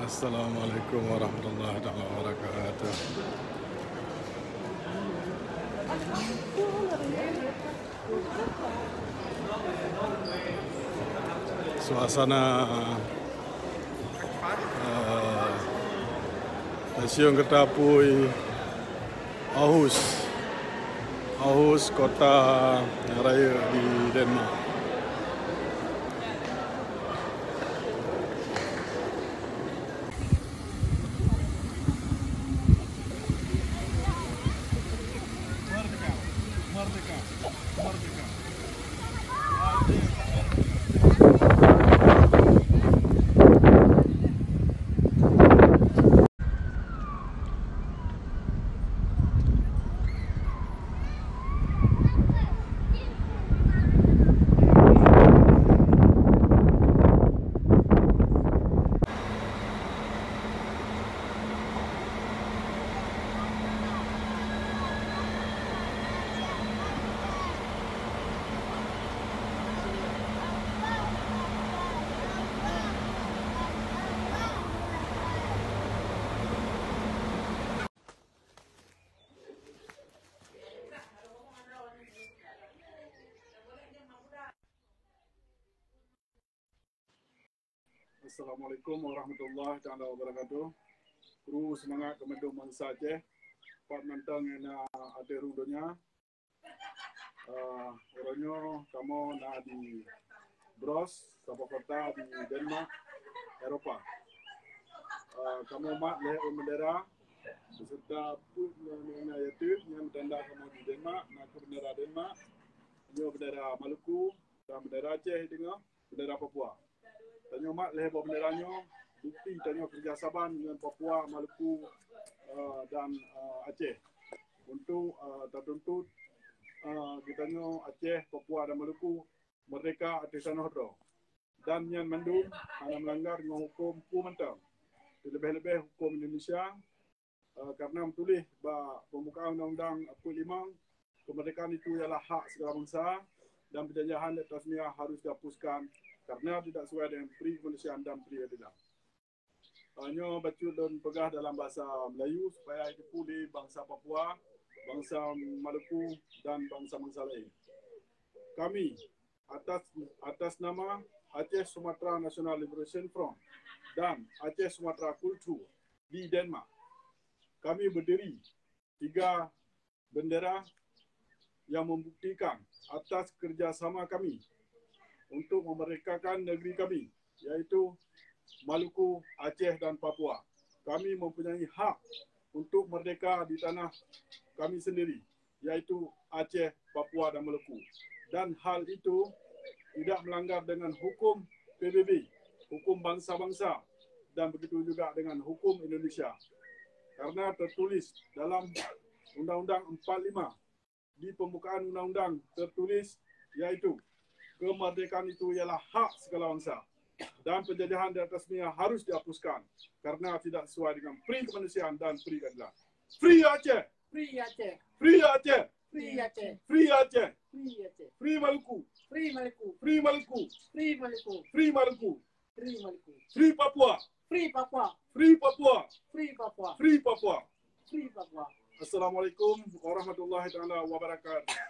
Assalamualaikum warahmatullahi wabarakatuh. Suasana Stasiun Kereta Api Aarhus, kota raya di Denmark. Assalamualaikum warahmatullahi wabarakatuh. Kru semangat kemendung mangsa Aceh. Pak mentang na ada rudonya. Orangnya kamu na di Bros, sebuah kota di Denmark, Eropa. Kamu mak leh bendera beserta pun yang yaitu yang tanda kamu di Denmark, nak bendera Denmark, ini bendera Maluku dan bendera Aceh dengan bendera Papua. Tanya mak leh benderanya bukti tanya kerjasama dengan Papua, Maluku dan Aceh untuk tertuntut kitanya Aceh, Papua dan Maluku merdeka atas tanah Hordo dan yang mendung hanya melanggar dengan hukum mentang lebih-lebih hukum Indonesia karena menulis pembukaan Undang-Undang 45 kemerdekaan itu ialah hak segala bangsa dan perjanjian tasmiah harus dihapuskan karena tidak sesuai dengan peri kemanusiaan dan peri keadilan. Hanya baca dan pegah dalam bahasa Melayu supaya itu di bangsa Papua, bangsa Maluku dan bangsa-bangsa lain. Kami atas nama Aceh Sumatera National Liberation Front dan Aceh Sumatera Kultur di Denmark, kami berdiri 3 bendera yang membuktikan atas kerjasama kami untuk memerdekakan negeri kami, yaitu Maluku, Aceh dan Papua. Kami mempunyai hak untuk merdeka di tanah kami sendiri, yaitu Aceh, Papua dan Maluku. Dan hal itu tidak melanggar dengan hukum PBB, hukum bangsa-bangsa, dan begitu juga dengan hukum Indonesia. Karena tertulis dalam Undang-Undang 45, di pembukaan Undang-Undang tertulis, yaitu kemerdekaan itu ialah hak segala bangsa dan penjajahan dan tasmiah harus dihapuskan karena tidak sesuai dengan peri kemanusiaan dan peri keadilan. Free Aceh! Free Aceh! Free Aceh! Free Aceh! Free Aceh! Free Aceh! Free Maluku! Free Maluku! Free Maluku! Free Maluku! Free Maluku! Free Maluku! Free Papua! Free Papua! Free Papua! Free Papua! Free Papua! Free Papua! Assalamualaikum warahmatullahi wabarakatuh.